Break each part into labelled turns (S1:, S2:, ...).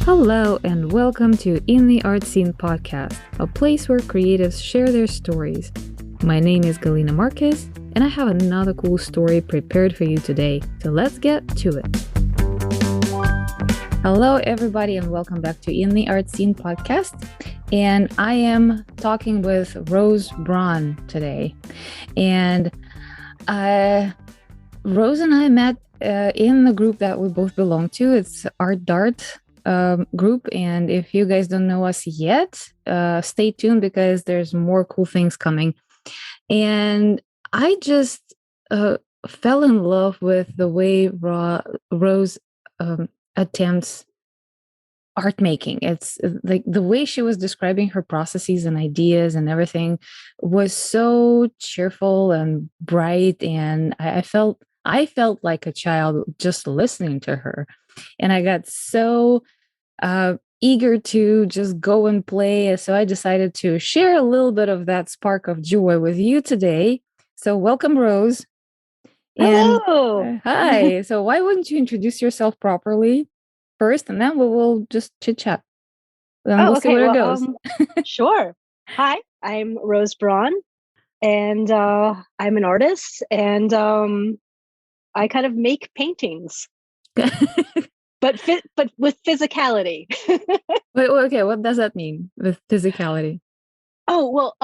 S1: Hello and welcome to In the Art Scene podcast, a place where creatives share their stories. My name is Galina Marquez, and I have another cool story prepared for you today. So let's get to it. Hello, everybody, and welcome back to In the Art Scene podcast. And I am talking with Rose Brawn today. And Rose and I met in the group that we both belong to. It's Art Dart group. And if you guys don't know us yet, stay tuned because there's more cool things coming. And I just fell in love with the way Rose attempts art making. It's like the way she was describing her processes and ideas and everything was so cheerful and bright. And I felt like a child just listening to her. And I got so eager to just go and play. So I decided to share a little bit of that spark of joy with you today. So welcome, Rose.
S2: Hello.
S1: Hi. So why wouldn't you introduce yourself properly first, and then we will just chit chat. Then we'll see where it goes.
S2: Sure. Hi, I'm Rose Brawn, and I'm an artist, and I kind of make paintings. But with physicality.
S1: Wait, okay, what does that mean with physicality?
S2: Oh, well,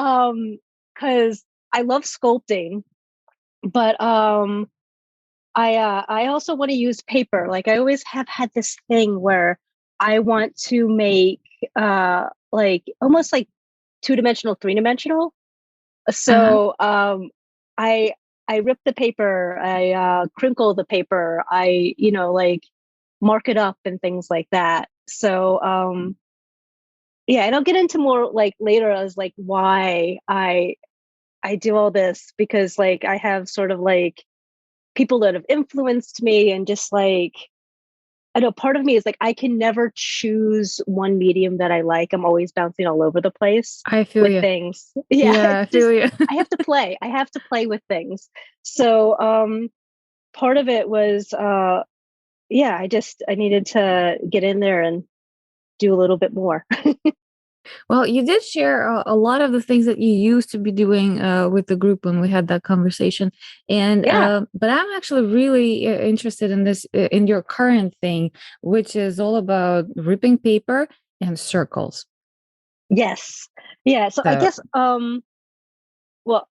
S2: because I love sculpting, but I also want to use paper. Like I always have had this thing where I want to make like almost like 2-dimensional, 3-dimensional. So I rip the paper, I crinkle the paper, I like mark it up and things like that. So yeah, and I'll get into more like later as like why I do all this, because like I have sort of like people that have influenced me, and just like I know part of me is like I can never choose one medium that I like. I'm always bouncing all over the place.
S1: I feel
S2: with
S1: you.
S2: things.
S1: Yeah, I feel you.
S2: I have to play. I have to play with things. So part of it was yeah, I needed to get in there and do a little bit more.
S1: Well, you did share a lot of the things that you used to be doing with the group when we had that conversation. And
S2: Yeah.
S1: but I'm actually really interested in this in your current thing, which is all about ripping paper and circles.
S2: Yes. Yeah. So I guess well,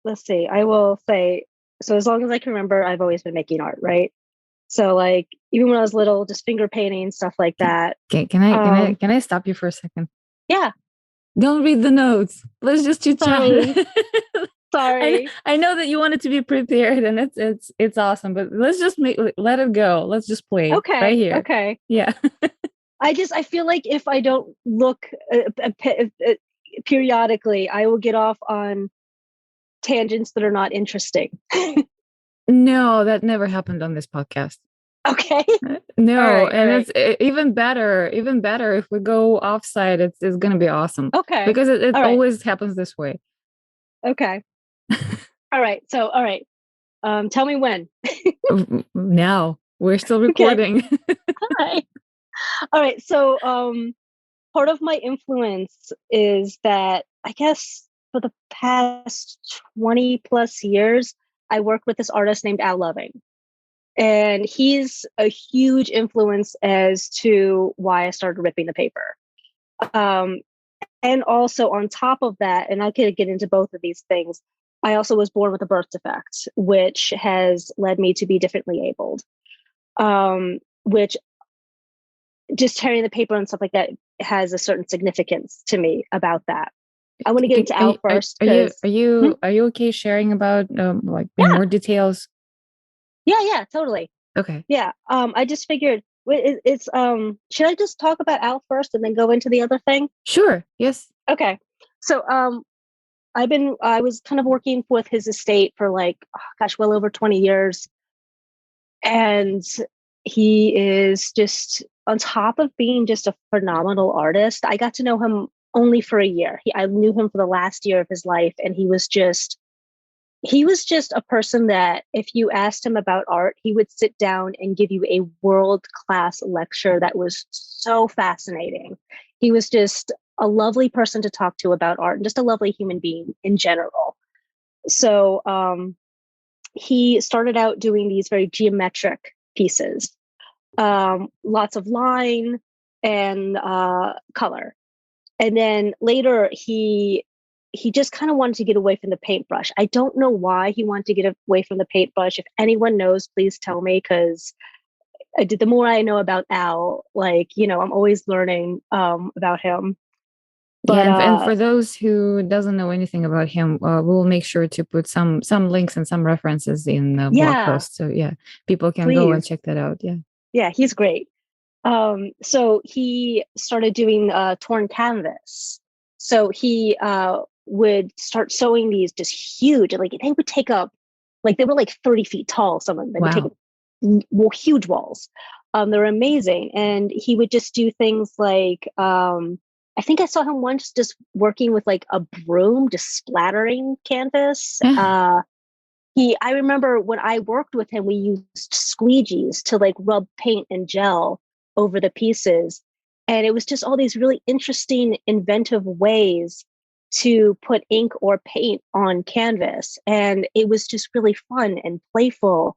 S2: let's see. I will say, so as long as I can remember, I've always been making art, right? So like even when I was little, just finger painting, stuff like that.
S1: Can I stop you for a second?
S2: Yeah.
S1: Don't read the notes. Let's just chit chat.
S2: Sorry.
S1: I know that you wanted to be prepared, and it's awesome. But let's just let it go. Let's just play right here.
S2: Okay.
S1: Yeah.
S2: I feel like if I don't look periodically, I will get off on tangents that are not interesting.
S1: No, that never happened on this podcast.
S2: Okay.
S1: No,
S2: right,
S1: and it's even better if we go offside. It's going to be awesome.
S2: Okay.
S1: Because it always happens this way.
S2: Okay. All right. So, all right. Tell me when.
S1: Now we're still recording.
S2: Okay. Hi. All right. So, part of my influence is that I guess for the past 20 plus years, I worked with this artist named Al Loving. And he's a huge influence as to why I started ripping the paper. And also on top of that, and I could get into both of these things, I also was born with a birth defect, which has led me to be differently abled. Which just tearing the paper and stuff like that has a certain significance to me about that. I want to get into Al first.
S1: Are you okay sharing about like more details?
S2: Yeah, totally.
S1: Okay.
S2: Yeah. I just figured it's should I just talk about Al first and then go into the other thing?
S1: Sure. Yes.
S2: Okay. So I was kind of working with his estate for like well over 20 years. And he is just on top of being just a phenomenal artist. I got to know him only for a year. I knew him for the last year of his life, and he was just he was just a person that if you asked him about art, he would sit down and give you a world class lecture that was so fascinating. He was just a lovely person to talk to about art and just a lovely human being in general. So he started out doing these very geometric pieces, lots of line and color. And then later he just kind of wanted to get away from the paintbrush. I don't know why he wanted to get away from the paintbrush. If anyone knows, please tell me, because the more I know about Al, like, I'm always learning about him.
S1: Yeah,
S2: But
S1: and for those who doesn't know anything about him, we'll make sure to put some links and some references in the blog
S2: yeah,
S1: post. So yeah, people can go and
S2: please.
S1: check that out. Yeah.
S2: Yeah, he's great. So he started doing torn canvas. So he would start sewing these just huge, like they would take up, like they were like 30 feet tall. Some of them, they would take
S1: Wow.
S2: up huge walls. They're amazing. And he would just do things like, I think I saw him once just working with like a broom, just splattering canvas. I remember when I worked with him, we used squeegees to like rub paint and gel over the pieces. And it was just all these really interesting, inventive ways to put ink or paint on canvas. And it was just really fun and playful.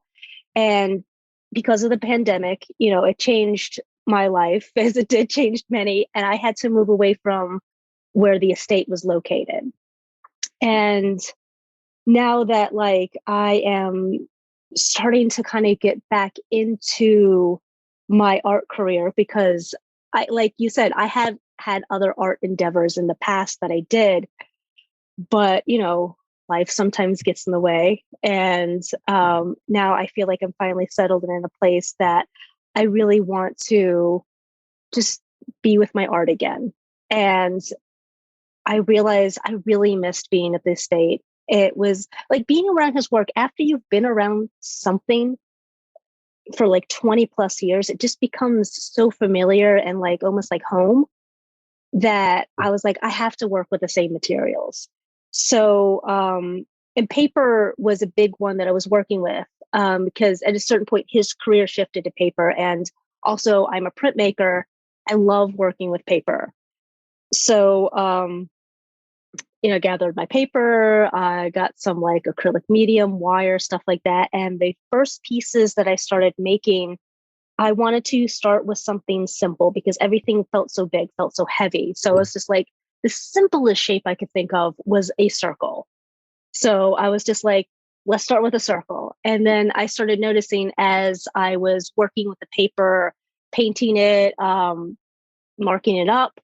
S2: And because of the pandemic, it changed my life as it did changed many. And I had to move away from where the estate was located. And now that like I am starting to kind of get back into my art career, because like you said, I have had other art endeavors in the past that I did, but life sometimes gets in the way. And now I feel like I'm finally settled and in a place that I really want to just be with my art again. And I realized I really missed being at this state. It was like being around his work after you've been around something for like 20 plus years, it just becomes so familiar and like almost like home that I was like, I have to work with the same materials. So, and paper was a big one that I was working with because at a certain point, his career shifted to paper. And also, I'm a printmaker. I love working with paper. So, gathered my paper. I got some like acrylic medium, wire, stuff like that. And the first pieces that I started making, I wanted to start with something simple because everything felt so big, felt so heavy. So it was just like the simplest shape I could think of was a circle. So I was just like, let's start with a circle. And then I started noticing as I was working with the paper, painting it, marking it up,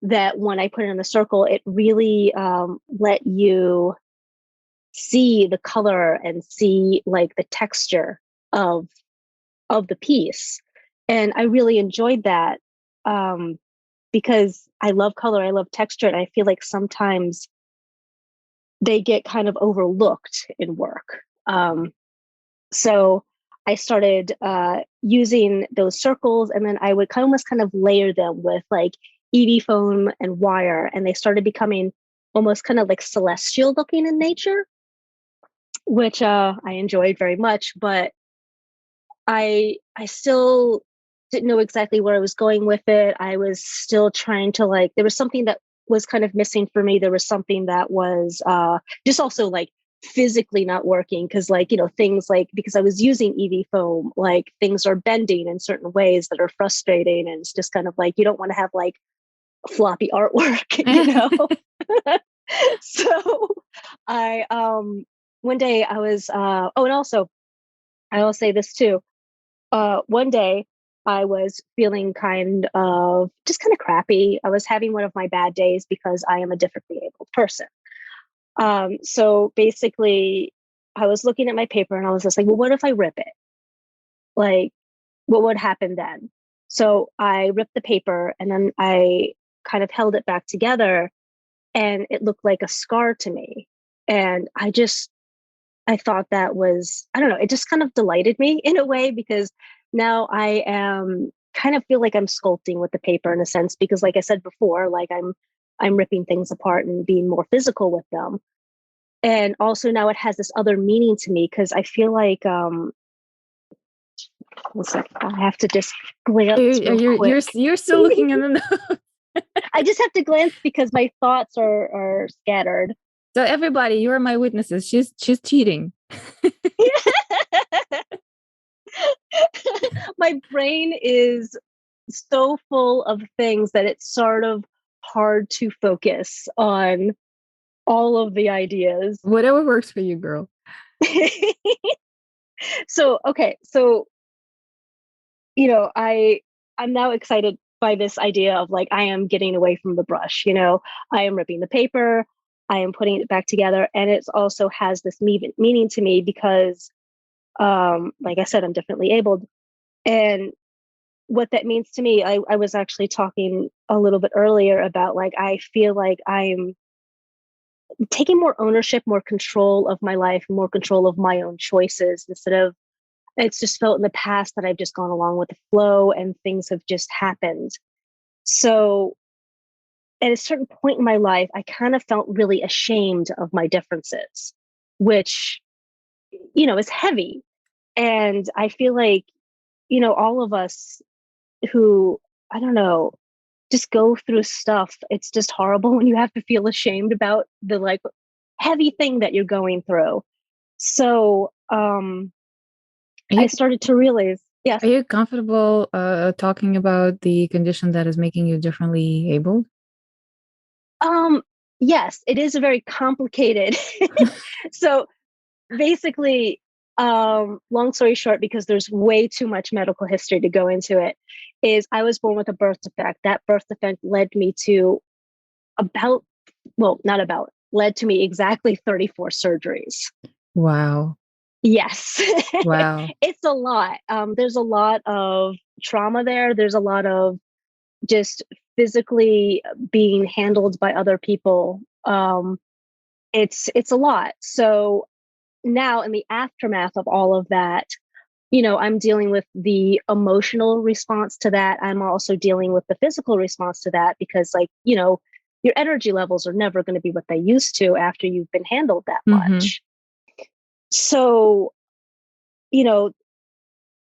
S2: that when I put it in the circle, it really let you see the color and see like the texture of the piece. And I really enjoyed that because I love color, I love texture, and I feel like sometimes they get kind of overlooked in work. So I started using those circles, and then I would almost kind of layer them with like EV foam and wire, and they started becoming almost kind of like celestial looking in nature, which I enjoyed very much. But I still didn't know exactly where I was going with it. I was still trying to like there was something that was kind of missing for me. There was something that was just also like physically not working because like things like because I was using EV foam, like things are bending in certain ways that are frustrating, and it's just kind of like you don't want to have like floppy artwork, So I one day I was and also I will say this too. One day I was feeling kind of just kind of crappy. I was having one of my bad days because I am a differently abled person. So basically, I was looking at my paper and I was just like, well, what if I rip it? Like, what would happen then? So I ripped the paper and then I kind of held it back together and it looked like a scar to me. And I thought that was, I don't know, it just kind of delighted me in a way because now I am kind of feel like I'm sculpting with the paper in a sense because like I said before, like I'm ripping things apart and being more physical with them. And also now it has this other meaning to me because I feel like listen, I have to just glance real quick.
S1: You're still looking in the notes.
S2: I just have to glance because my thoughts are scattered.
S1: So everybody, you are my witnesses. She's cheating.
S2: My brain is so full of things that it's sort of hard to focus on all of the ideas.
S1: Whatever works for you, girl.
S2: So, okay, so I'm now excited by this idea of like I am getting away from the brush, I am ripping the paper, I am putting it back together, and it also has this meaning to me because like I said, I'm differently abled. And what that means to me, I was actually talking a little bit earlier about like I feel like I'm taking more ownership, more control of my life, more control of my own choices instead of it's just felt in the past that I've just gone along with the flow and things have just happened. So at a certain point in my life, I kind of felt really ashamed of my differences, which, is heavy. And I feel like, all of us who, I don't know, just go through stuff, it's just horrible when you have to feel ashamed about the like heavy thing that you're going through. So I started to realize, yes.
S1: Are you comfortable talking about the condition that is making you differently able?
S2: Um, yes, it is a very complicated. So basically, long story short, because there's way too much medical history to go into it, is I was born with a birth defect. That birth defect led me to about, well, not about, led to me exactly 34 surgeries.
S1: Wow.
S2: Yes.
S1: Wow.
S2: It's a lot. There's a lot of trauma there. There's a lot of just physically being handled by other people. It's a lot. So now in the aftermath of all of that, I'm dealing with the emotional response to that. I'm also dealing with the physical response to that because like, your energy levels are never going to be what they used to after you've been handled that much. So, you know,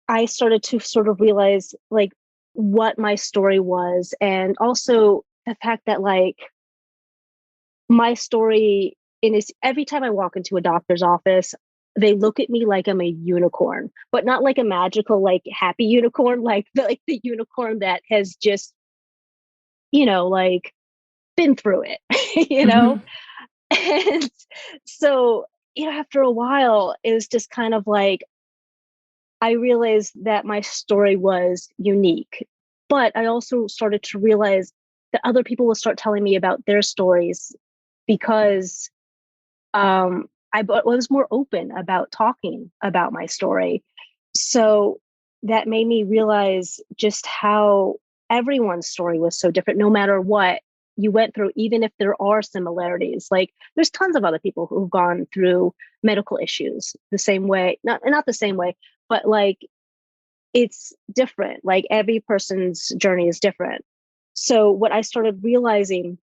S2: I started to sort of realize like what my story was and also the fact that like my story in is every time I walk into a doctor's office, they look at me like I'm a unicorn, but not like a magical, like happy unicorn, like the unicorn that has just, like been through it, you know? And so, after a while, it was just kind of like I realized that my story was unique, but I also started to realize that other people will start telling me about their stories because was more open about talking about my story. So that made me realize just how everyone's story was so different, no matter what you went through, even if there are similarities. Like there's tons of other people who've gone through medical issues the same way, not the same way, but like it's different. Like every person's journey is different. So what I started realizing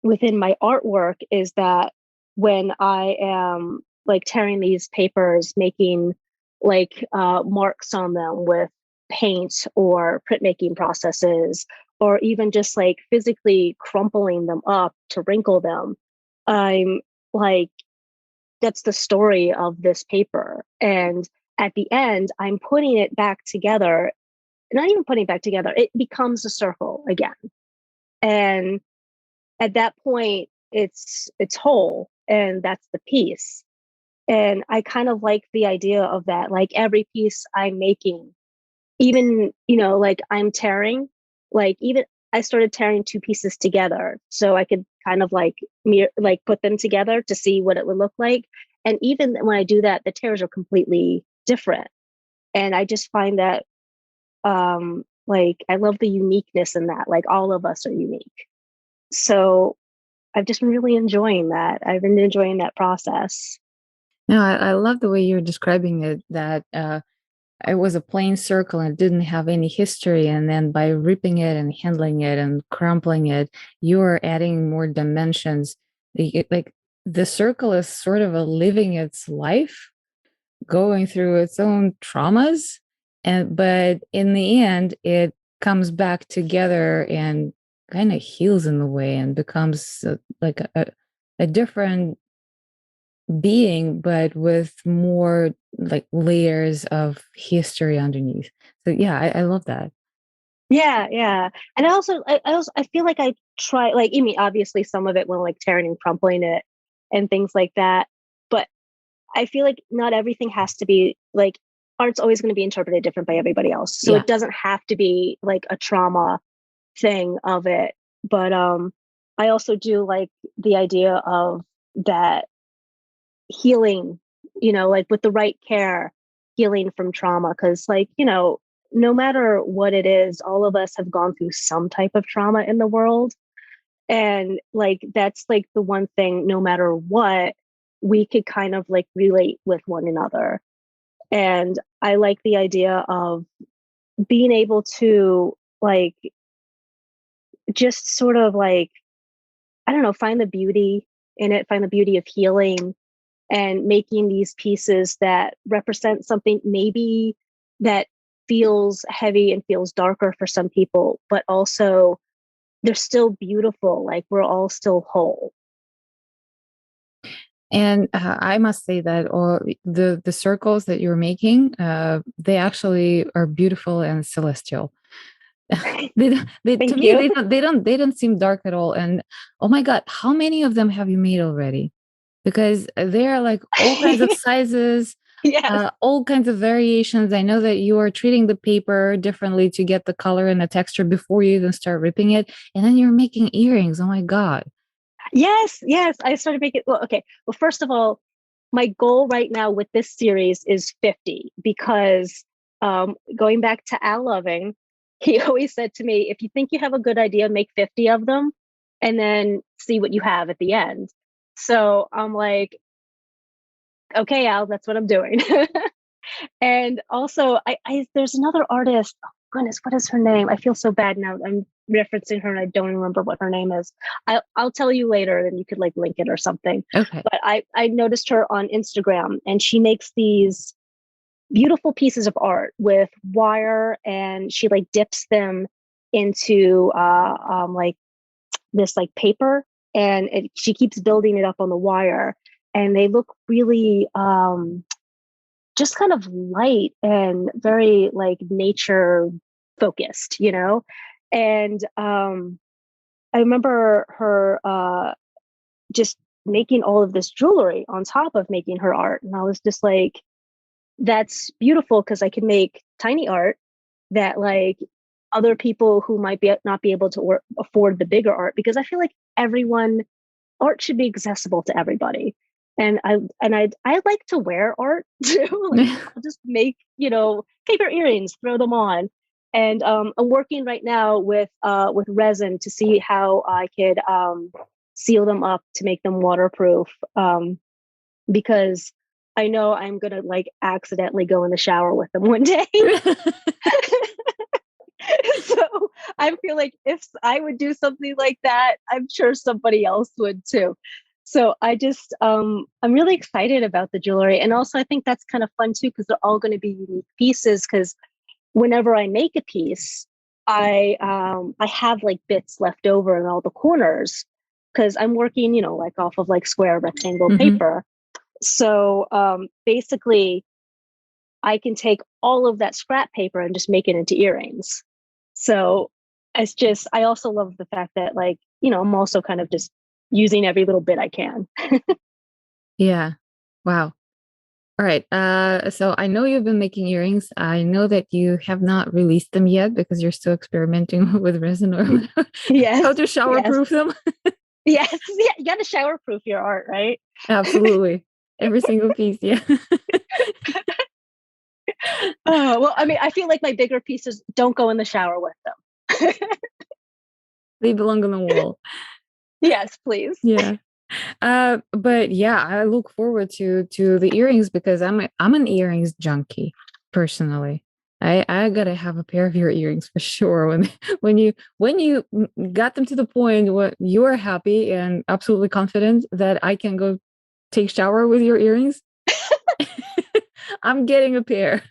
S2: within my artwork is that when I am like tearing these papers, making like marks on them with paint or printmaking processes, or even just like physically crumpling them up to wrinkle them, I'm like, that's the story of this paper. And at the end, I'm putting it back together, not even putting it back together, it becomes a circle again. And at that point it's whole and that's the piece. And I kind of like the idea of that, like every piece I'm making, even like I'm tearing, like even I started tearing two pieces together so I could kind of like like put them together to see what it would look like. And even when I do that, the tears are completely different. And I just find that like I love the uniqueness in that, like all of us are unique. So I've just been really enjoying that. I've been enjoying that process.
S1: No, I love the way you're describing it, that it was a plain circle and it didn't have any history. And then by ripping it and handling it and crumpling it, you are adding more dimensions. Like the circle is sort of a living its life, going through its own traumas, and but in the end it comes back together and kind of heals in the way and becomes like a different being, but with more like layers of history underneath. So yeah, I love that.
S2: Yeah, yeah. And I feel like I try, like, I mean, obviously some of it when like tearing and crumpling it and things like that. But I feel like not everything has to be like, art's always going to be interpreted different by everybody else. So
S1: Yeah.
S2: it doesn't have to be like a trauma thing of it. But I also do like the idea of that healing, like with the right care, healing from trauma. Because, like, no matter what it is, all of us have gone through some type of trauma in the world. And like, that's like the one thing, no matter what, we could kind of like relate with one another. And I like the idea of being able to like just sort of like, I don't know, find the beauty in it, find the beauty of healing and making these pieces that represent something maybe that feels heavy and feels darker for some people, but also they're still beautiful. Like we're all still whole.
S1: And I must say that or the circles that you're making, they actually are beautiful and celestial. They to
S2: Thank
S1: me
S2: you.
S1: they don't seem dark at all. And oh my god, how many of them have you made already? Because they are like all kinds of sizes,
S2: Yes.
S1: all kinds of variations. I know that you are treating the paper differently to get the color and the texture before you even start ripping it, and then you're making earrings. Oh my god.
S2: Yes. Yes. I started making, well, okay. Well, first of all, my goal right now with this series is 50 because going back to Al Loving, he always said to me, if you think you have a good idea, make 50 of them and then see what you have at the end. So I'm like, okay, Al, that's what I'm doing. And also, I there's another artist. Oh, goodness, what is her name? I feel so bad now. I'm referencing her and I don't remember what her name is. I'll tell you later, and you could like link it or something.
S1: Okay.
S2: But I noticed her on Instagram, and she makes these beautiful pieces of art with wire, and she like dips them into like this like paper, and she keeps building it up on the wire, and they look really just kind of light and very like nature focused, And I remember her just making all of this jewelry on top of making her art. And I was just like, that's beautiful because I can make tiny art that like other people who might be not be able to afford the bigger art, because I feel like everyone art should be accessible to everybody. And I like to wear art too. Like I'll just make, paper earrings, throw them on. And I'm working right now with resin to see how I could seal them up to make them waterproof. Because I know I'm gonna like accidentally go in the shower with them one day. So I feel like if I would do something like that, I'm sure somebody else would too. So I'm really excited about the jewelry. And also I think that's kind of fun too, because they're all going to be unique pieces. Because whenever I make a piece, I have like bits left over in all the corners because I'm working, like off of like square rectangle
S1: Hmm.
S2: paper. So basically I can take all of that scrap paper and just make it into earrings. So I also love the fact that, like, I'm also kind of just using every little bit I can.
S1: Yeah. Wow. All right. So I know you've been making earrings. I know that you have not released them yet because you're still experimenting with resin or how
S2: Yes.
S1: to
S2: Yes.
S1: showerproof them.
S2: Yes. Yeah. You got to shower proof your art, right?
S1: Absolutely. Every single piece. Yeah.
S2: Well, I mean, I feel like my bigger pieces don't go in the shower with them.
S1: They belong on the wall.
S2: Yes, please.
S1: Yeah. But yeah, I look forward to the earrings because I'm an earrings junkie personally. I gotta have a pair of your earrings for sure. When you got them to the point where you are happy and absolutely confident that I can go take shower with your earrings, I'm getting a pair.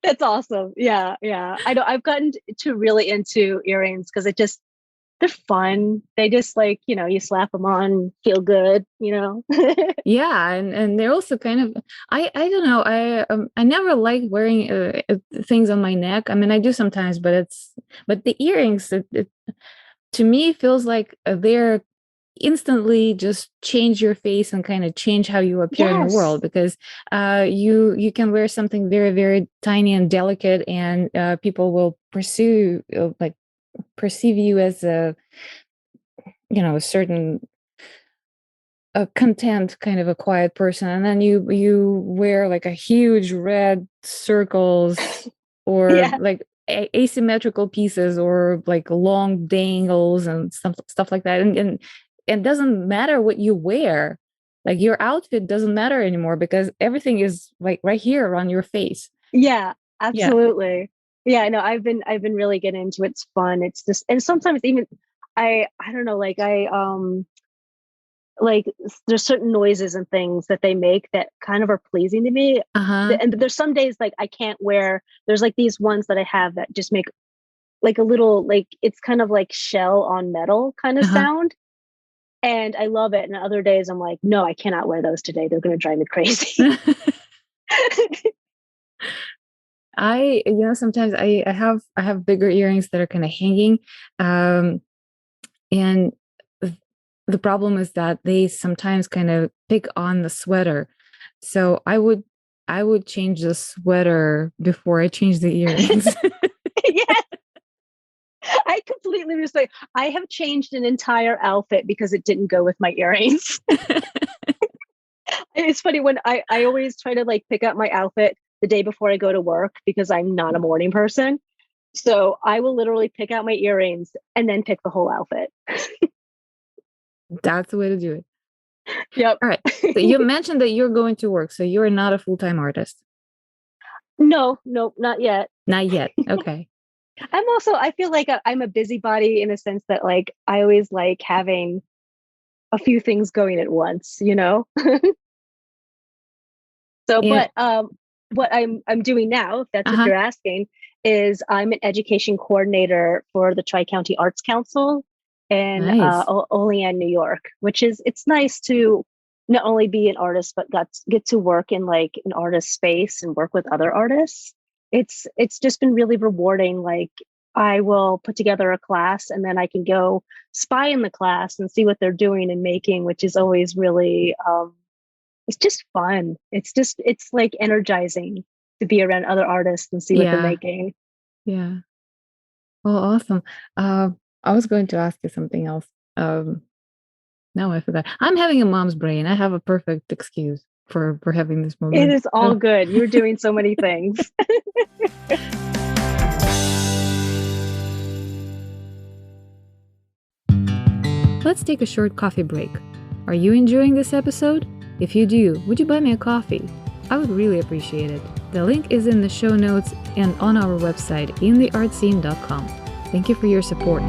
S2: That's awesome. Yeah, yeah. I know I've gotten to really into earrings because they're fun. They just like, you slap them on, feel good.
S1: Yeah, and they're also kind of I don't know. I never like wearing things on my neck. I mean, I do sometimes, but the earrings to me feels like they're instantly just change your face and kind of change how you appear in the
S2: Yes.
S1: world because you can wear something very very tiny and delicate and people will pursue like perceive you as a certain a content kind of a quiet person, and then you wear like a huge red circles or
S2: Yeah.
S1: like asymmetrical pieces or like long dangles and stuff like that, and it doesn't matter what you wear, like your outfit doesn't matter anymore because everything is like right here on your face.
S2: Yeah,
S1: Yeah.
S2: absolutely. Yeah, no, I've been really getting into it. It's fun. It's just and sometimes even I don't know, like there's certain noises and things that they make that kind of are pleasing to me.
S1: Uh-huh.
S2: And there's some days like I can't wear there's like these ones that I have that just make like a little like it's kind of like shell on metal kind of
S1: Uh-huh.
S2: sound. And I love it. And other days I'm like, no, I cannot wear those today. They're gonna drive me crazy.
S1: Sometimes I have bigger earrings that are kind of hanging, um and the problem is that they sometimes kind of pick on the sweater. So I would change the sweater before I change the earrings.
S2: Yeah, I completely respect. I have changed an entire outfit because it didn't go with my earrings. It's funny when I always try to like pick out my outfit the day before I go to work because I'm not a morning person. So I will literally pick out my earrings and then pick the whole outfit.
S1: That's the way to do it.
S2: Yep.
S1: All right. So you mentioned that you're going to work, so you're not a full-time artist.
S2: No, nope, not yet.
S1: Not yet. Okay.
S2: I feel like I'm a busybody in a sense that like I always like having a few things going at once. So,
S1: Yeah.
S2: but what I'm doing now, if that's what
S1: Uh-huh.
S2: you're asking, is I'm an education coordinator for the Tri County Arts Council in
S1: Nice.
S2: Olean, New York. Which is it's nice to not only be an artist but get to work in like an artist space and work with other artists. It's just been really rewarding. Like I will put together a class and then I can go spy in the class and see what they're doing and making, which is always really it's just fun. It's like energizing to be around other artists and see what they're
S1: Yeah.
S2: making.
S1: Yeah. Well, awesome. Uh, I was going to ask you something else. Um, Now I forgot. I'm having a mom's brain. I have a perfect excuse for having this
S2: It
S1: moment.
S2: is all good. You're doing so many things.
S1: Let's take a short coffee break. Are you enjoying this episode? If you do, would you buy me a coffee? I would really appreciate it. The link is in the show notes and on our website, intheartscene.com. Thank you for your support.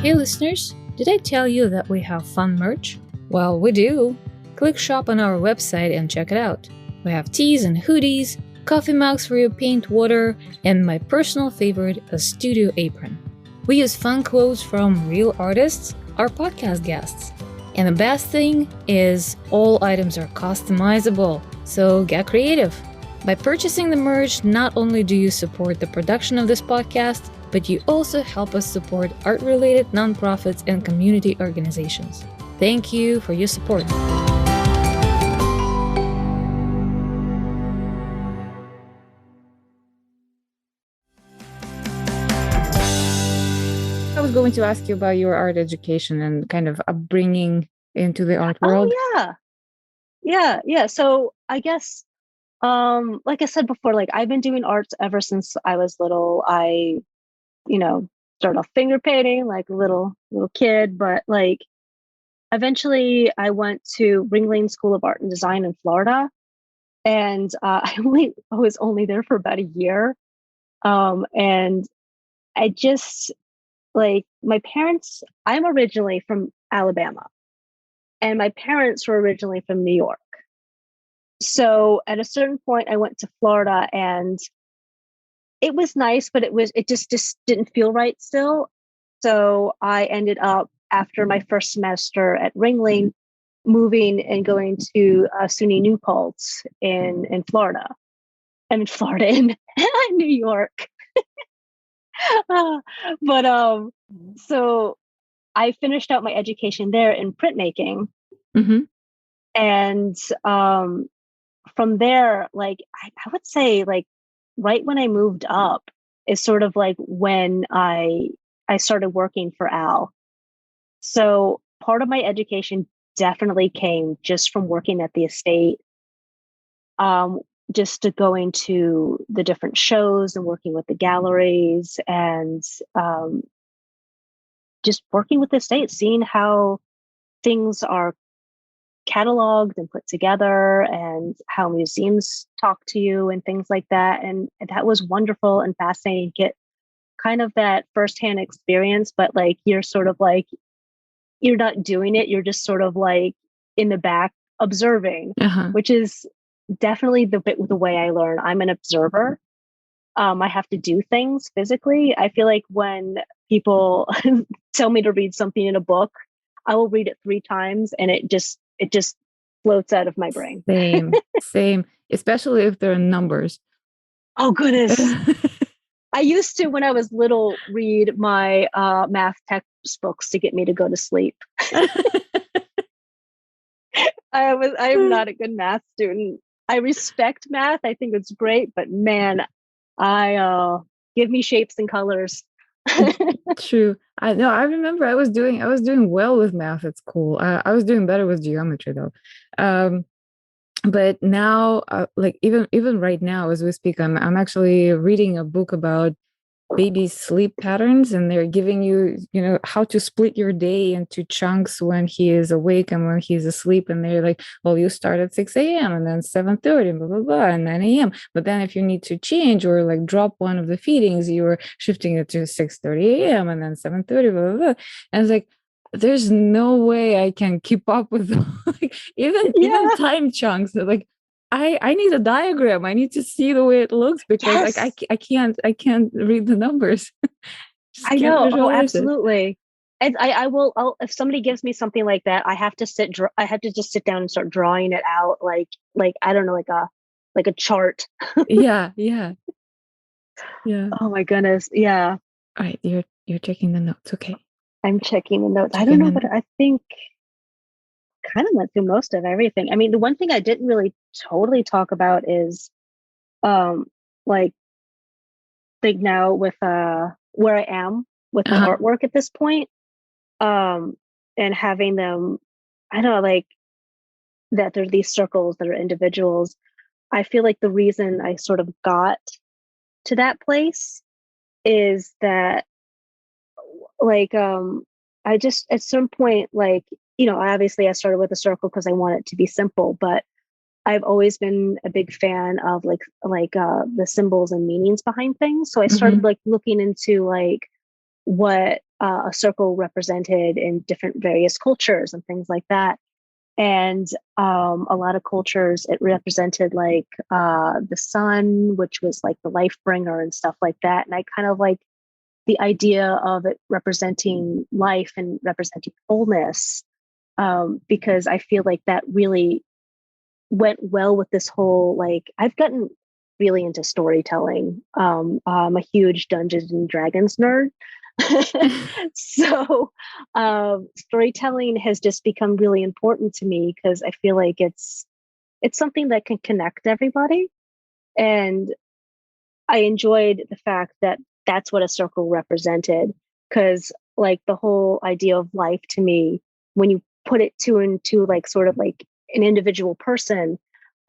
S1: Hey listeners, did I tell you that we have fun merch? Well, we do. Click shop on our website and check it out. We have tees and hoodies, coffee mugs for your paint water, and my personal favorite, a studio apron. We use fun quotes from real artists, our podcast guests. And the best thing is all items are customizable, so get creative. By purchasing the merch, not only do you support the production of this podcast, but you also help us support art-related nonprofits and community organizations. Thank you for your support. I was going to ask you about your art education and kind of upbringing into the art world.
S2: Oh yeah. Yeah, yeah. So I guess like I said before, like I've been doing arts ever since I was little. I started off finger painting like a little kid, but like eventually I went to Ringling School of Art and Design in Florida, and I was only there for about a year. And I just like my parents. I'm originally from Alabama, and my parents were originally from New York. So at a certain point, I went to Florida, and it was nice, but it just didn't feel right still. So I ended up after my first semester at Ringling, moving and going to SUNY New Paltz in Florida. I'm in Florida in New York. but so I finished out my education there in printmaking,
S1: Mm-hmm.
S2: and from there, like I would say, like right when I moved up is sort of like when I started working for Al. So part of my education definitely came just from working at the estate, um, just to going to the different shows and working with the galleries, and um, just working with the estate, seeing how things are cataloged and put together and how museums talk to you and things like that. And that was wonderful and fascinating to get kind of that firsthand experience, but like you're sort of like you're not doing it, you're just sort of like in the back observing,
S1: Uh-huh.
S2: which is definitely the way I learn. I'm an observer. I have to do things physically. I feel like when people tell me to read something in a book, I will read it 3 times and it just floats out of my brain.
S1: Same, same. Especially if they're numbers.
S2: Oh goodness. I used to, when I was little, read my math textbooks to get me to go to sleep. I am not a good math student. I respect math. I think it's great, but man, I give me shapes and colors.
S1: True. I know. I remember I was doing well with math at school. I was doing better with geometry though. Um, but now, like even right now as we speak, I'm actually reading a book about baby's sleep patterns, and they're giving you, you know, how to split your day into chunks when he is awake and when he's asleep. And they're like, well, you start at 6 a.m. and then 7:30, blah blah blah, and 9 a.m. But then if you need to change or like drop one of the feedings, you're shifting it to 6:30 a.m. and then 7:30, blah blah blah. And it's like, there's no way I can keep up with like even
S2: Yeah.
S1: time chunks. Like I need a diagram. I need to see the way it looks, because like
S2: Yes.
S1: I can't read the numbers. Just
S2: I
S1: can't
S2: know. Oh,
S1: visualize it.
S2: absolutely. And I will. If somebody gives me something like that, I have to I have to just sit down and start drawing it out, like I don't know, like a chart.
S1: Yeah, yeah, yeah.
S2: Oh my goodness. Yeah,
S1: All right, you're checking the notes. Okay,
S2: I'm checking the notes. I don't
S1: checking
S2: know,
S1: the
S2: but
S1: notes.
S2: I think kind of went through most of everything. I mean, the one thing I didn't really totally talk about is um like now with where I am with my
S1: Uh-huh.
S2: artwork at this point, um and having them, I don't know, like that there are these circles that are individuals. I feel like the reason I sort of got to that place is that like I just at some point, like, obviously I started with a circle because I want it to be simple, but I've always been a big fan of the symbols and meanings behind things. So I started
S1: Hmm.
S2: like looking into like what a circle represented in different various cultures and things like that. And a lot of cultures, it represented like the sun, which was like the life bringer and stuff like that. And I kind of like the idea of it representing life and representing wholeness, because I feel like that really went well with this whole, like, I've gotten really into storytelling. I'm a huge Dungeons and Dragons nerd. So storytelling has just become really important to me because I feel like it's something that can connect everybody. And I enjoyed the fact that that's what a circle represented, because like the whole idea of life to me, when you put it two and two, like sort of like an individual person,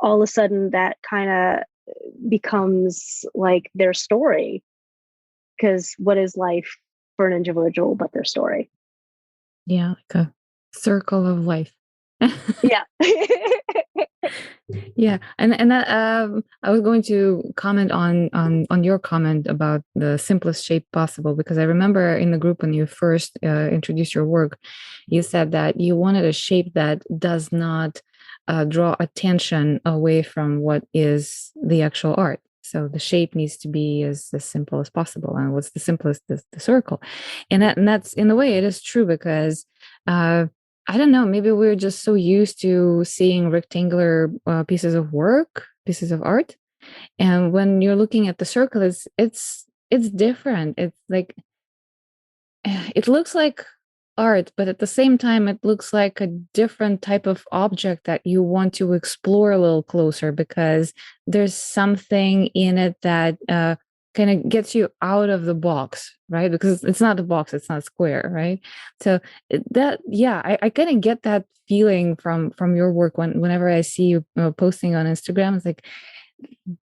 S2: all of a sudden that kind of becomes like their story. Because what is life for an individual but their story?
S1: Yeah, like Circle of life.
S2: Yeah.
S1: Yeah, and that, I was going to comment on your comment about the simplest shape possible, because I remember in the group when you first introduced your work, you said that you wanted a shape that does not draw attention away from what is the actual art. So the shape needs to be as simple as possible. And what's the simplest? The circle, and that's in a way it is true, because I don't know, maybe we're just so used to seeing rectangular pieces of work, pieces of art. And when you're looking at the circle, it's different. It's like it looks like art, but at the same time, it looks like a different type of object that you want to explore a little closer, because there's something in it that kind of gets you out of the box, right? Because it's not a box, it's not square, right? So that, yeah, I kind of get that feeling from your work whenever I see you posting on Instagram. It's like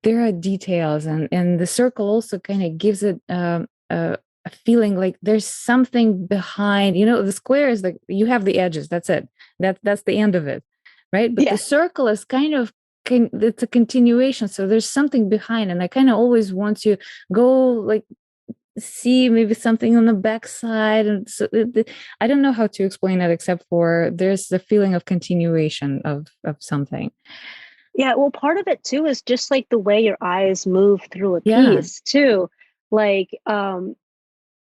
S1: there are details, and the circle also kind of gives it a feeling like there's something behind. The square is like you have the edges, that's it, that's the end of it, right? But the
S2: Yeah.
S1: circle is kind of it's a continuation, so there's something behind, and I kind of always want to go like see maybe something on the backside. And so I don't know how to explain that, except for there's the feeling of continuation of something.
S2: Yeah, well, part of it too is just like the way your eyes move through a
S1: Yeah.
S2: piece too. Like,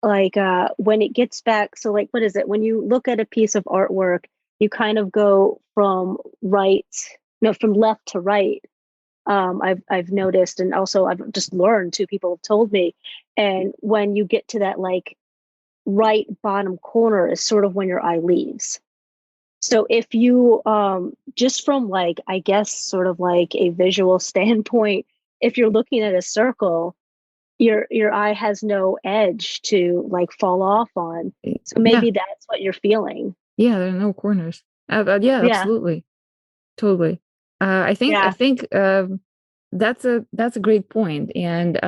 S2: when it gets back, so like what is it? When you look at a piece of artwork, you kind of go from right, no, from left to right. I've noticed, and also I've just learned too, people have told me. And when you get to that like right bottom corner is sort of when your eye leaves. So if you just from like I guess sort of like a visual standpoint, if you're looking at a circle, your eye has no edge to like fall off on. So
S1: Yeah.
S2: maybe that's what you're feeling.
S1: Yeah, there are no corners. Yeah,
S2: Yeah.
S1: absolutely. Totally. I
S2: Yeah.
S1: think that's a great point. And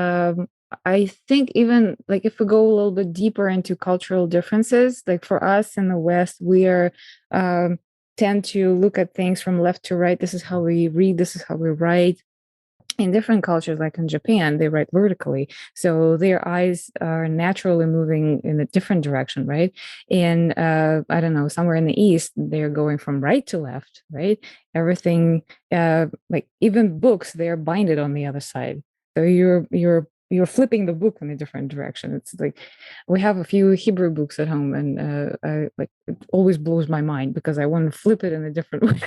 S1: I think even like if we go a little bit deeper into cultural differences, like for us in the West, we are um, tend to look at things from left to right. This is how we read. This is how we write. In different cultures, like in Japan, they write vertically. So their eyes are naturally moving in a different direction, right? And I don't know, somewhere in the East, they're going from right to left, right? Everything, like even books, they're binded on the other side. So you're flipping the book in a different direction. It's like we have a few Hebrew books at home, and like it always blows my mind because I want to flip it in a different way.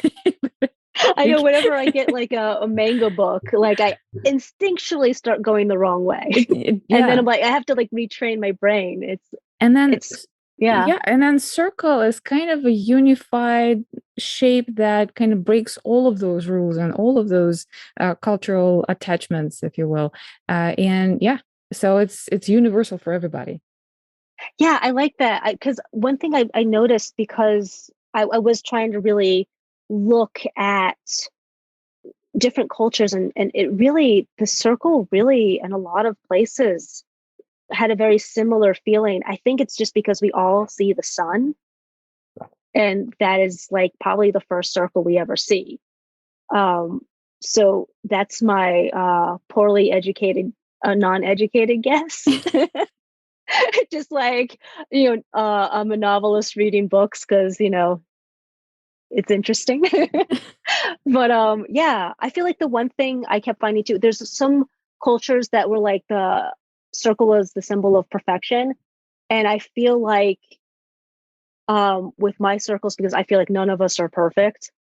S2: I know whenever I get like a manga book, like I instinctually start going the wrong way. And then
S1: Yeah.
S2: I'm like, I have to like retrain my brain.
S1: And then,
S2: It's, yeah.
S1: yeah, and then circle is kind of a unified shape that kind of breaks all of those rules and all of those cultural attachments, if you will. And yeah, so it's universal for everybody.
S2: Yeah, I like that. Because one thing I noticed because I was trying to really look at different cultures and it really, the circle really, in a lot of places, had a very similar feeling. I think it's just because we all see the sun, and that is like probably the first circle we ever see. Um, so that's my poorly educated, non-educated guess. Just like I'm a novelist reading books because it's interesting. But yeah, I feel like the one thing I kept finding too, there's some cultures that were like the circle was the symbol of perfection, and I feel like with my circles, because I feel like none of us are perfect.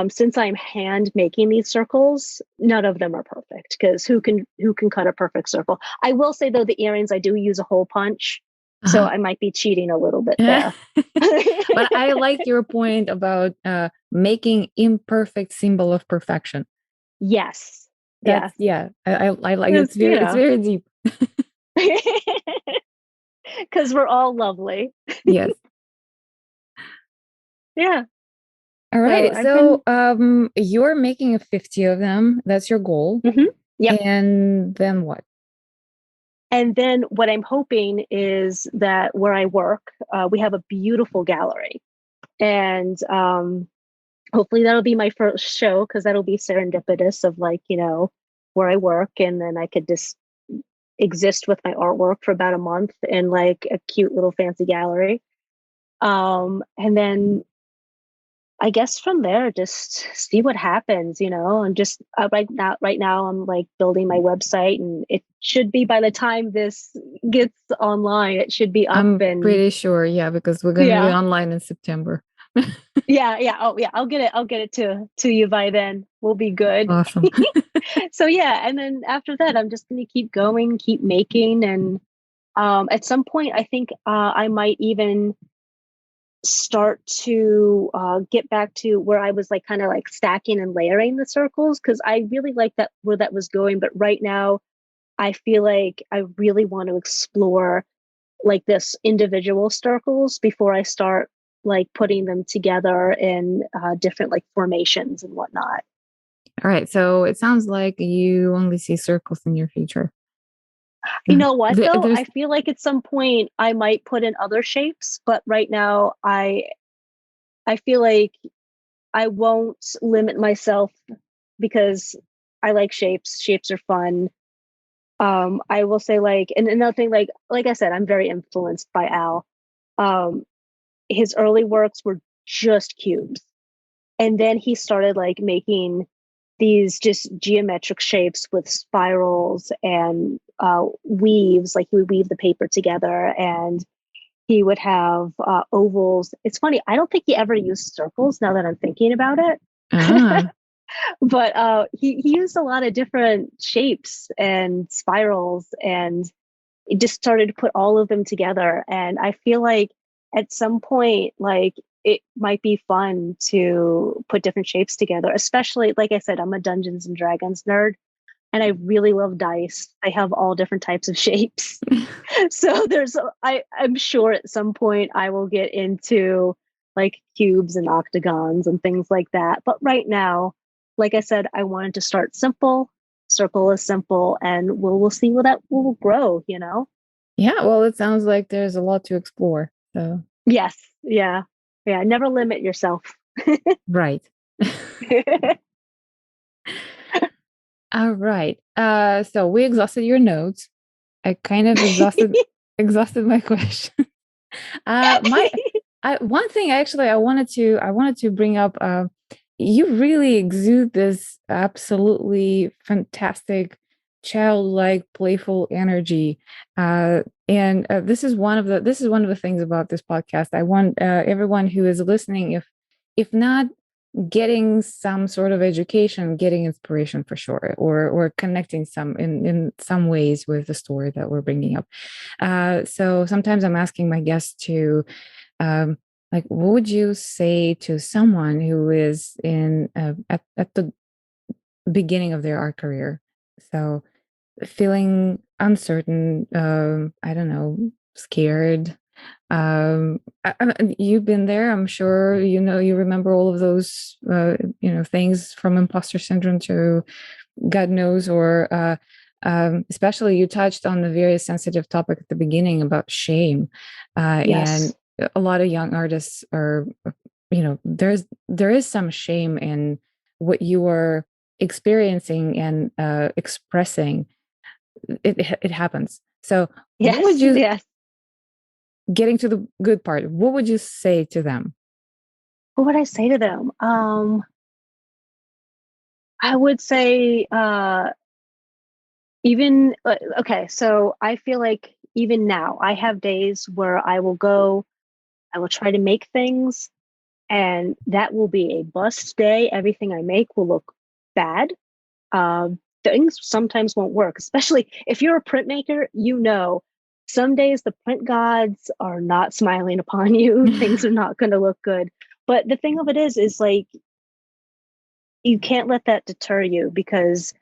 S2: Since I'm hand making these circles, none of them are perfect because who can cut a perfect circle? I will say though, the earrings I do use a hole punch, so
S1: Uh-huh.
S2: I might be cheating a little bit
S1: But
S2: there.
S1: I like your point about making imperfect symbol of perfection.
S2: Yes,
S1: That's
S2: yes,
S1: yeah, I like it.
S2: because
S1: It's very deep.
S2: because we're all lovely.
S1: Yes.
S2: Yeah.
S1: All
S2: So
S1: right.
S2: I've been.
S1: So you're making a 50 of them. That's your goal.
S2: Yep.
S1: And then what?
S2: And then what I'm hoping is that where I work, we have a beautiful gallery. And hopefully that'll be my first show because that'll be serendipitous of like, where I work, and then I could just exist with my artwork for about a month in like a cute little fancy gallery. And then I guess from there, just see what happens, and just right now, I'm like building my website, and it should be by the time this gets online, it should be up.
S1: I'm
S2: And
S1: pretty sure, yeah, because we're going to be
S2: yeah,
S1: online in September.
S2: yeah. Oh, yeah. I'll get it to you by then. We'll be good.
S1: Awesome.
S2: So yeah, and then after that, I'm just going to keep going, keep making, and at some point, I think I might even start to get back to where I was like kind of like stacking and layering the circles, because I really like that where that was going. But right now, I feel like I really want to explore like this individual circles before I start like putting them together in different like formations and whatnot.
S1: All right. So it sounds like you only see circles in your future.
S2: You know what though?
S1: There's
S2: I feel like at some point I might put in other shapes, but right now I feel like I won't limit myself because I like shapes. Shapes are fun. I will say like, and another thing, like I said, I'm very influenced by Al. Um, his early works were just cubes, and then he started like making these just geometric shapes with spirals and weaves. Like he would weave the paper together, and he would have ovals. It's funny. I don't think he ever used circles. Now that I'm thinking about it,
S1: ah,
S2: but he used a lot of different shapes and spirals, and it just started to put all of them together. And I feel like at some point, like it might be fun to put different shapes together, especially like I said, I'm a Dungeons and Dragons nerd, and I really love dice. I have all different types of shapes. So I'm sure at some point I will get into like cubes and octagons and things like that. But right now, like I said, I wanted to start simple. Circle is simple, and we'll see where that will grow.
S1: yeah. Well, it sounds like there's a lot to explore. So,
S2: Yes. Yeah. Yeah. Never limit yourself.
S1: right. All right. So we exhausted your notes. I kind of exhausted my question. My one thing actually I wanted to bring up. You really exude this absolutely fantastic, childlike, playful energy, and this is one of the things about this podcast. I want everyone who is listening, if not getting some sort of education, getting inspiration for sure, or connecting some in some ways with the story that we're bringing up. So sometimes I'm asking my guests to, like, what would you say to someone who is in at the beginning of their art career? So feeling uncertain, I don't know, scared. You've been there. I'm sure you remember all of those things from imposter syndrome to God knows, or especially you touched on the very sensitive topic at the beginning about shame, and
S2: Yes.
S1: a lot of young artists are, there is some shame in what you are experiencing and expressing. It happens. So, what would
S2: Yes.
S1: you,
S2: Yes.
S1: getting to the good part? What would you say to them?
S2: What would I say to them? I would say, even okay, so I feel like even now I have days where I will try to make things, and that will be a bust day. Everything I make will look bad. Things sometimes won't work, especially if you're a printmaker. Some days the print gods are not smiling upon you. Things are not going to look good. But the thing of it is like you can't let that deter you, because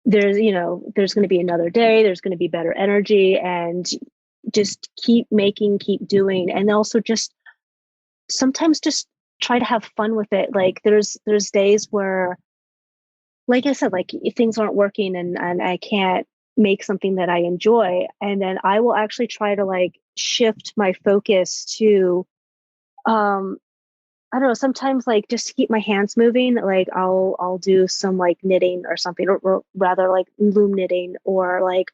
S2: there's going to be another day, there's going to be better energy, and just keep making, keep doing. And also just sometimes just try to have fun with it. Like there's days where, like I said, like if things aren't working, and I can't make something that I enjoy, and then I will actually try to like shift my focus to um I don't know, sometimes like just to keep my hands moving, like I'll do some like knitting or something, or rather like loom knitting, or like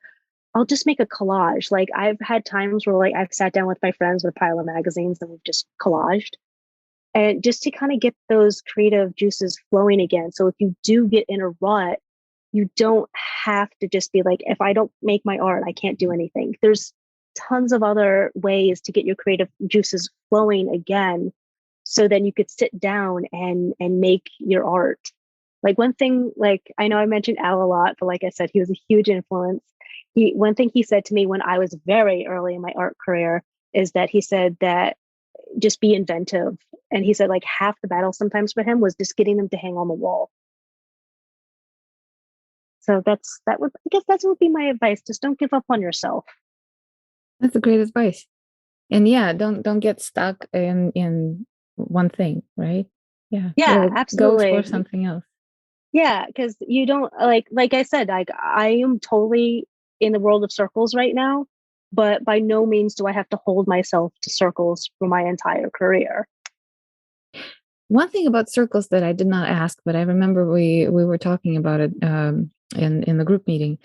S2: I'll just make a collage. Like I've had times where like I've sat down with my friends with a pile of magazines and we've just collaged. And just to kind of get those creative juices flowing again. So if you do get in a rut, you don't have to just be like, if I don't make my art, I can't do anything. There's tons of other ways to get your creative juices flowing again. So then you could sit down and make your art. Like one thing, like I know I mentioned Al a lot, but like I said, he was a huge influence. One thing he said to me when I was very early in my art career is that he said that just be inventive. And he said like half the battle sometimes for him was just getting them to hang on the wall. So that would, I guess that would be my advice. Just don't give up on yourself.
S1: That's a great advice. And yeah, don't get stuck in one thing, right? Yeah,
S2: Yeah,
S1: go explore
S2: absolutely.
S1: something else.
S2: Yeah, because you don't like I said, like I am totally in the world of circles right now, but by no means do I have to hold myself to circles for my entire career.
S1: One thing about circles that I did not ask, but I remember we were talking about it in the group meeting.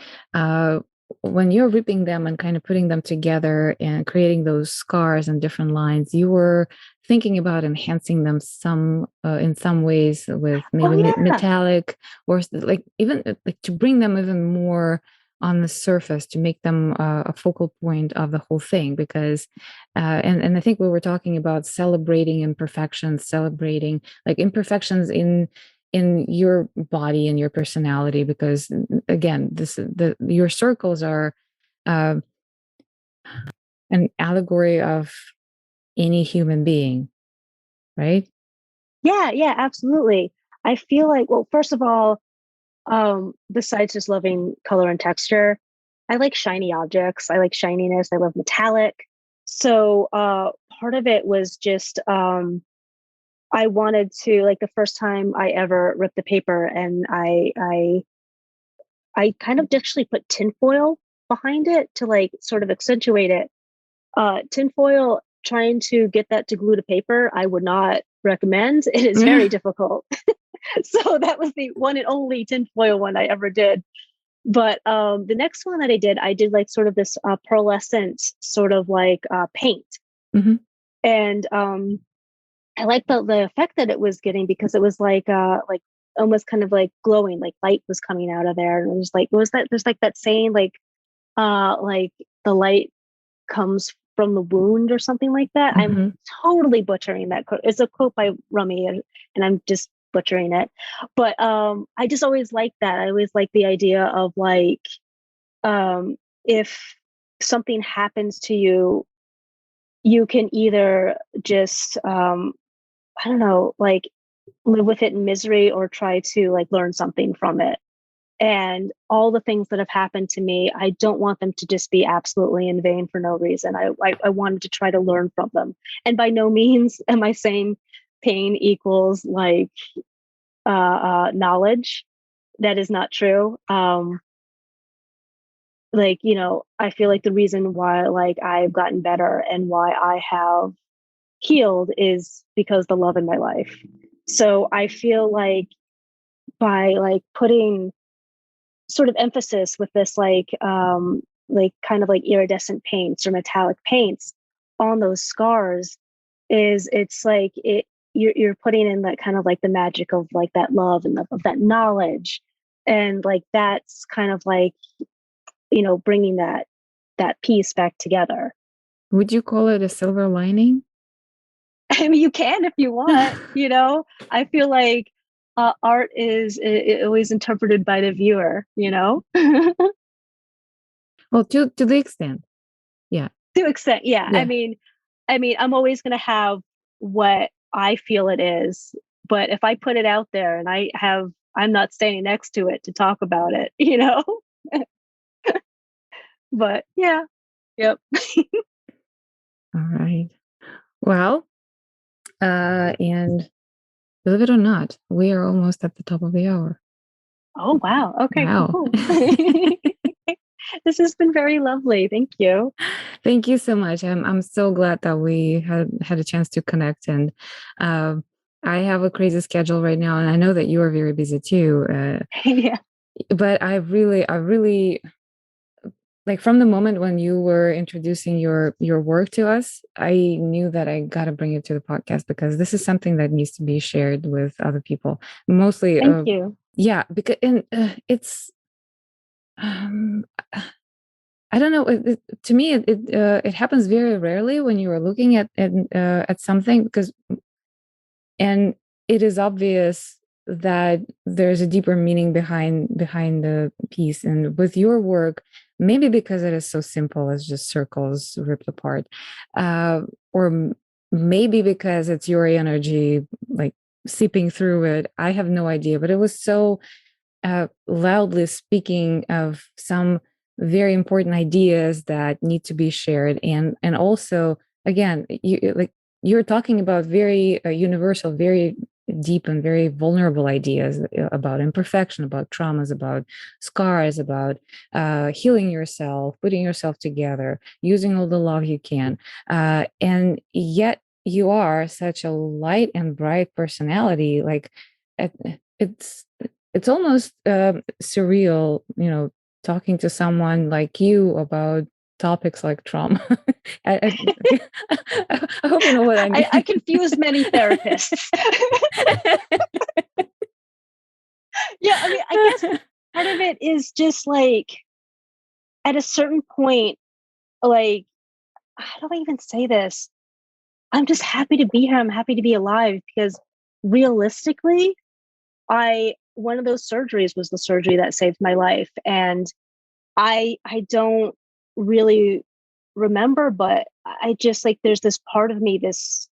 S1: When you're ripping them and kind of putting them together and creating those scars and different lines, you were thinking about enhancing them some in some ways with
S2: Oh
S1: maybe
S2: yeah.
S1: metallic, or like even like to bring them even more on the surface to make them a focal point of the whole thing, because and I think we were talking about celebrating imperfections, celebrating like imperfections in your body and your personality, because again, your circles are uh, an allegory of any human being, right?
S2: Yeah, yeah, absolutely. I feel like, well, first of all, besides just loving color and texture, I like shiny objects. I like shininess. I love metallic. So part of it was just I wanted to, like, the first time I ever ripped the paper, and I kind of actually put tinfoil behind it to like sort of accentuate it. Tinfoil, trying to get that to glue to paper, I would not recommend. It is very difficult. So that was the one and only tinfoil one I ever did. But the next one that I did like sort of this pearlescent sort of like paint.
S1: Mhm.
S2: And I like the effect that it was getting, because it was like almost kind of like glowing, like light was coming out of there. And it was like, what was that? There's like that saying like the light comes from the wound or something like that. I'm
S1: Mhm.
S2: totally butchering that quote. It's a quote by Rumi, and I'm just butchering it. But I just always liked that. I always like the idea of like if something happens to you, you can either just I don't know, like live with it in misery, or try to like learn something from it. And all the things that have happened to me, I don't want them to just be absolutely in vain for no reason. I wanted to try to learn from them. And by no means am I saying pain equals like knowledge. That is not true. Like, you know, I feel like the reason why like I've gotten better and why I have healed is because the love in my life. So I feel by like putting sort of emphasis with this like kind of like iridescent paints or metallic paints on those scars, is it's like you're putting in that kind of like the magic of like that love and of that knowledge, and like that's kind of like, you know, bringing that piece back together.
S1: Would you call it a silver lining?
S2: I mean, you can if you want, you know. I feel like art is always interpreted by the viewer, you know.
S1: Well, to the extent, yeah,
S2: To extent, yeah.
S1: yeah.
S2: I mean, I'm always going to have what I feel it is, but if I put it out there and I'm not standing next to it to talk about it, you know. But yeah, yep.
S1: All right. Well, and believe it or not, we are almost at the top of the hour.
S2: Oh wow. Okay. Cool.
S1: Wow.
S2: Cool. This has been very lovely. Thank you.
S1: Thank you so much. I'm so glad that we had a chance to connect. And uh, I have a crazy schedule right now, and I know that you are very busy too.
S2: Yeah.
S1: But I really like from the moment when you were introducing your work to us, I knew that I got to bring it to the podcast because this is something that needs to be shared with other people. Mostly,
S2: Thank you.
S1: yeah, because it's. Um, I don't know. To me, it happens very rarely when you are looking at something because, and it is obvious that there's a deeper meaning behind the piece. And with your work, maybe because it is so simple as just circles ripped apart, uh, or maybe because it's your energy like seeping through it. I have no idea, but it was so loudly speaking of some very important ideas that need to be shared, and also again you're talking about very universal, very deep and very vulnerable ideas about imperfection, about traumas, about scars, about healing yourself, putting yourself together, using all the love you can, and yet you are such a light and bright personality, like it's it's almost surreal, talking to someone like you about topics like trauma. I hope you know what I mean.
S2: I confuse many therapists. Yeah, I mean, I guess part of it is just like at a certain point, like, how do I even say this? I'm just happy to be here. I'm happy to be alive because realistically, one of those surgeries was the surgery that saved my life. And I don't really remember, but I just like there's this part of me, this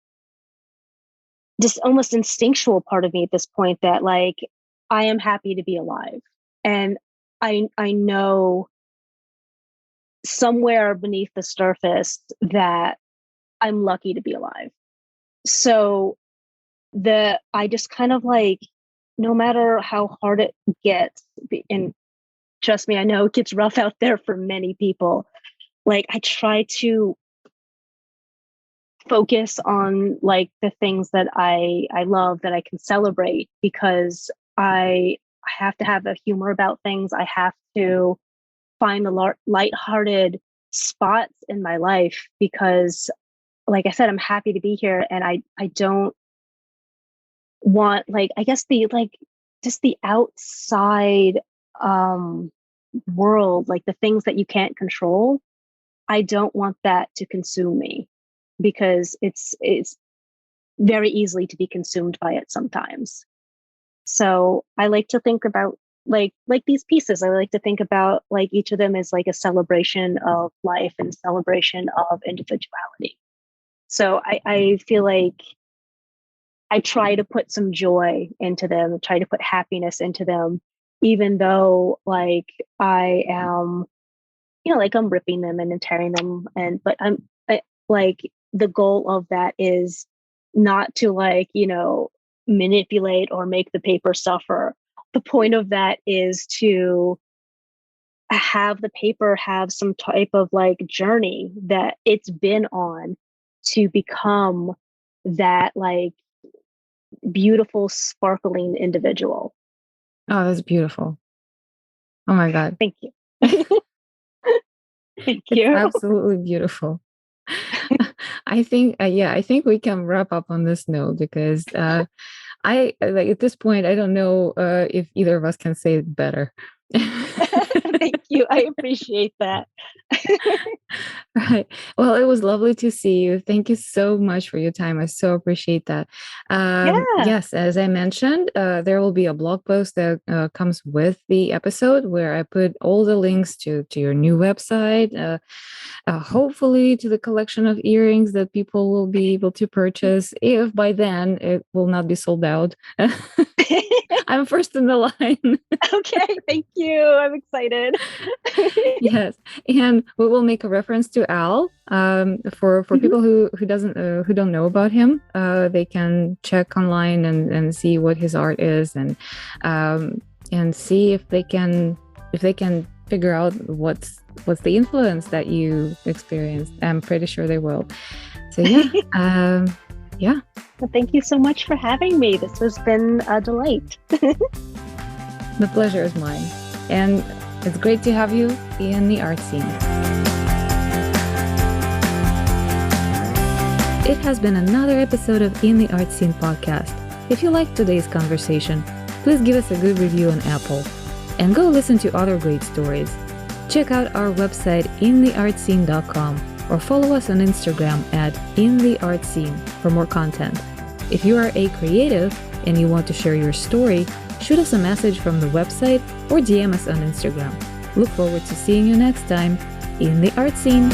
S2: almost instinctual part of me at this point that like I am happy to be alive. And I know somewhere beneath the surface that I'm lucky to be alive. So I just kind of like no matter how hard it gets, and trust me, I know it gets rough out there for many people. Like I try to focus on like the things that I love that I can celebrate because I have to have a humor about things. I have to find the lighthearted spots in my life because like I said, I'm happy to be here and I don't want like I guess the like just the outside um world, like the things that you can't control. I don't want that to consume me because it's very easily to be consumed by it sometimes. So I like to think about like these pieces. I like to think about like each of them as like a celebration of life and celebration of individuality. So I feel like I try to put some joy into them, try to put happiness into them, even though like I am, like I'm ripping them and tearing them. But like the goal of that is not to like, manipulate or make the paper suffer. The point of that is to have the paper have some type of like journey that it's been on to become that like beautiful, sparkling individual.
S1: Oh, that's beautiful. Oh my God.
S2: Thank you. Thank
S1: It's
S2: you.
S1: absolutely beautiful. I think, I think we can wrap up on this note because I like at this point, I don't know if either of us can say it better.
S2: Thank you. I appreciate that.
S1: Right. Well, it was lovely to see you. Thank you so much for your time. I so appreciate that.
S2: Yeah.
S1: Yes, as I mentioned, there will be a blog post that comes with the episode where I put all the links to your new website, hopefully to the collection of earrings that people will be able to purchase. If by then it will not be sold out, I'm first in the line.
S2: Okay. Thank you. I'm excited.
S1: Yes, and we will make a reference to Al. For people who don't know about him, they can check online and see what his art is, and see if they can figure out what's the influence that you experienced. I'm pretty sure they will. So yeah, yeah.
S2: Well, thank you so much for having me. This has been a delight.
S1: The pleasure is mine. And it's great to have you in the art scene. It has been another episode of In the Art Scene podcast. If you liked today's conversation, please give us a good review on Apple. And go listen to other great stories. Check out our website intheartscene.com or follow us on Instagram at intheartscene for more content. If you are a creative and you want to share your story, shoot us a message from the website or DM us on Instagram. Look forward to seeing you next time in the art scene.